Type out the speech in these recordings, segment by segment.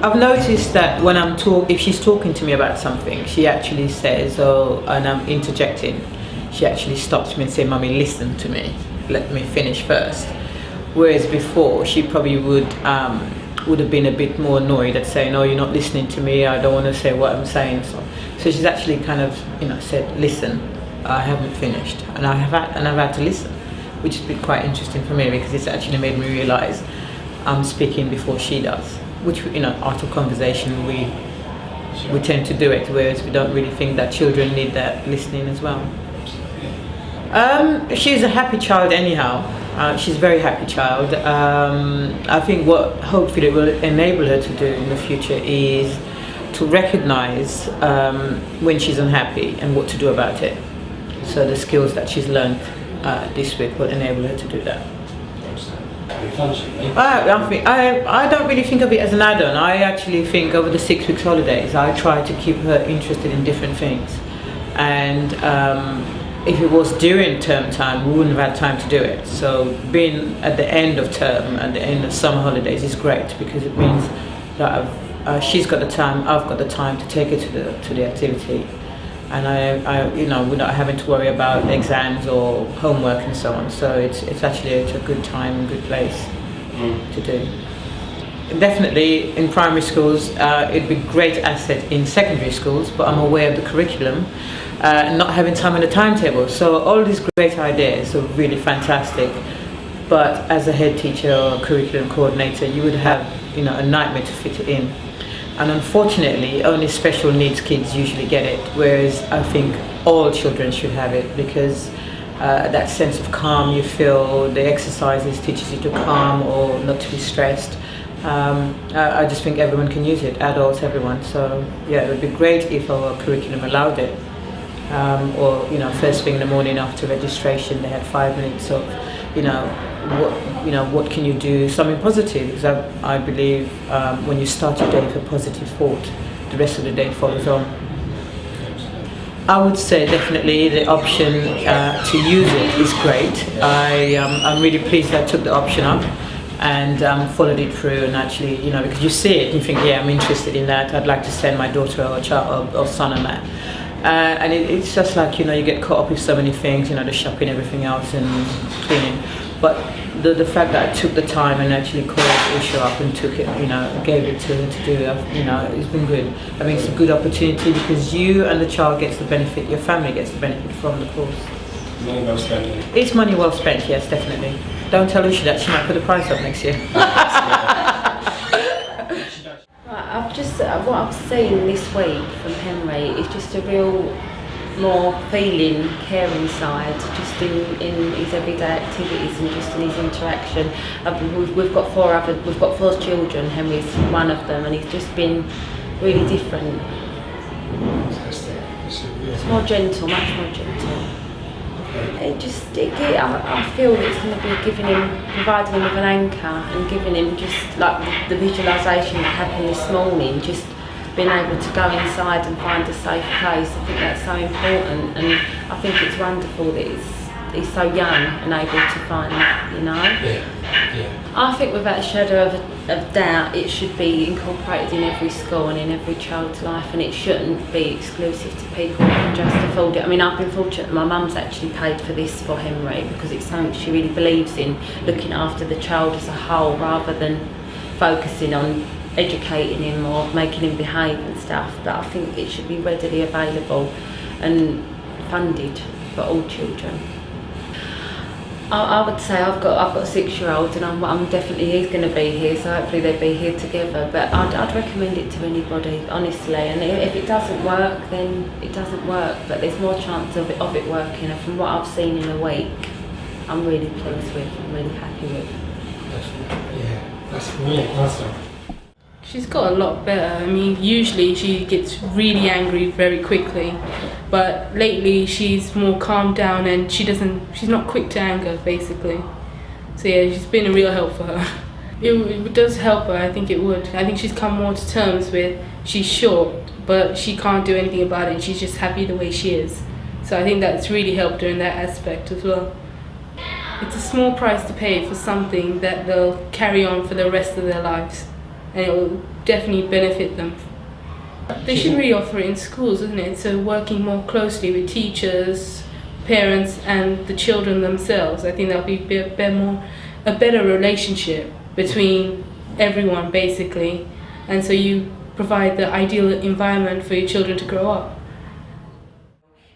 I've noticed that when if she's talking to me about something, she actually says, "Oh," and I'm interjecting. She actually stops me and says, "Mummy, listen to me. Let me finish first." Whereas before, she probably would have been a bit more annoyed at saying, "Oh, you're not listening to me. I don't want to say what I'm saying." So she's actually kind of, said, "Listen, I haven't finished," and I've had to listen, which has been quite interesting for me because it's actually made me realise I'm speaking before she does. Which, out of conversation, we tend to do it, whereas we don't really think that children need that listening as well. She's a happy child anyhow. She's a very happy child. I think what hopefully will enable her to do in the future is to recognise when she's unhappy and what to do about it. So the skills that she's learned this week will enable her to do that. I don't really think of it as an add-on. I actually think over the 6 weeks holidays I try to keep her interested in different things, and if it was during term time we wouldn't have had time to do it. So being at the end of term and the end of summer holidays is great because it means that she's got the time, I've got the time to take her to the activity, and we're not having to worry about exams or homework and so on. So it's a good time and good place to do. Definitely in primary schools, it'd be a great asset in secondary schools, but I'm aware of the curriculum not having time in the timetable. So all these great ideas are really fantastic, but as a head teacher or curriculum coordinator, you would have a nightmare to fit it in. And unfortunately, only special needs kids usually get it, whereas I think all children should have it because that sense of calm you feel, the exercises teaches you to calm or not to be stressed. I just think everyone can use it, adults, everyone. So yeah, it would be great if our curriculum allowed it. Or first thing in the morning after registration, they had 5 minutes of what can you do, something positive, because I believe when you start your day with a positive thought, the rest of the day follows on. I would say definitely the option to use it is great. I'm really pleased that I took the option up and followed it through, and actually because you see it and you think, yeah, I'm interested in that, I'd like to send my daughter or child or son on that. And it's just like, you get caught up with so many things, the shopping, everything else, and cleaning. But the fact that I took the time and actually called Usha up and took it, gave it to her to do, it's been good. I think it's a good opportunity because you and the child gets the benefit, your family gets the benefit from the course. Money well spent. It's money well spent, yes, definitely. Don't tell Usha that, she might put the price up next year. What I've seen this week from Henry is just a real more feeling, caring side, just in his everyday activities and just in his interaction. We've got four children. Henry's one of them, and he's just been really different. It's more gentle, much more gentle. I feel it's going to be providing him with an anchor and giving him just like the visualisation that happened this morning, just being able to go inside and find a safe place. I think that's so important, and I think it's wonderful that he's so young and able to find that, Yeah. I think without a shadow of doubt, it should be incorporated in every school and in every child's life, and it shouldn't be exclusive to people who can just afford it. I mean, I've been fortunate that my mum's actually paid for this for Henry because it's something she really believes in, looking after the child as a whole rather than focusing on educating him or making him behave and stuff. But I think it should be readily available and funded for all children. I would say I've got a 6-year-old, and I'm definitely, he's going to be here, so hopefully they'll be here together. But I'd recommend it to anybody, honestly. And if it doesn't work, then it doesn't work. But there's more chance of it working. And from what I've seen in a week, I'm really pleased with. I'm really happy with. Yeah, that's really awesome. She's got a lot better. I mean, usually she gets really angry very quickly, but lately she's more calmed down and she's not quick to anger, basically. So yeah, she's been a real help for her. It does help her, I think it would. I think she's come more to terms with she's short, but she can't do anything about it, and she's just happy the way she is. So I think that's really helped her in that aspect as well. It's a small price to pay for something that they'll carry on for the rest of their lives. and it will definitely benefit them. They should really offer it in schools, isn't it? So working more closely with teachers, parents and the children themselves. I think that would be a better relationship between everyone basically, and so you provide the ideal environment for your children to grow up.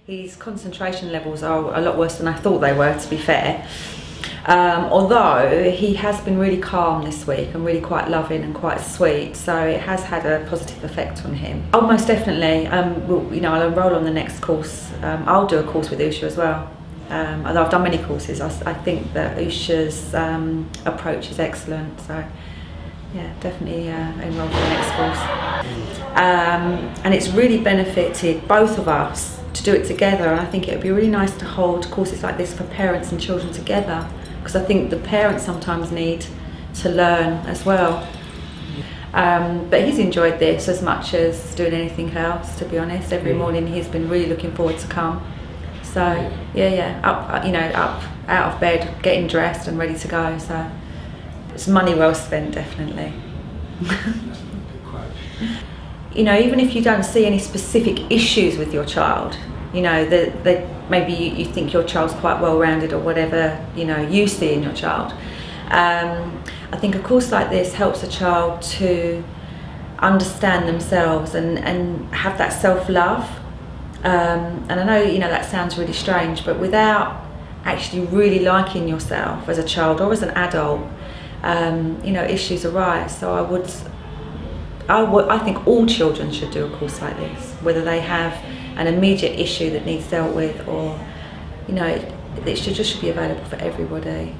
His concentration levels are a lot worse than I thought they were, to be fair. Although he has been really calm this week and really quite loving and quite sweet, so it has had a positive effect on him. Oh, most definitely. I'll enrol on the next course. I'll do a course with Usha as well. Although I've done many courses, I think that Usha's approach is excellent. So yeah, definitely enrol for the next course. And it's really benefited both of us to do it together, and I think it would be really nice to hold courses like this for parents and children together, because I think the parents sometimes need to learn as well. But he's enjoyed this as much as doing anything else, to be honest. Every morning he's been really looking forward to come. So up out of bed, getting dressed and ready to go. So it's money well spent, definitely. Even if you don't see any specific issues with your child, that maybe you think your child's quite well-rounded or whatever, you see in your child. I think a course like this helps a child to understand themselves and have that self-love. And I know, that sounds really strange, but without actually really liking yourself as a child or as an adult, issues arise. So I think all children should do a course like this, whether they have an immediate issue that needs dealt with or, it should be available for everybody.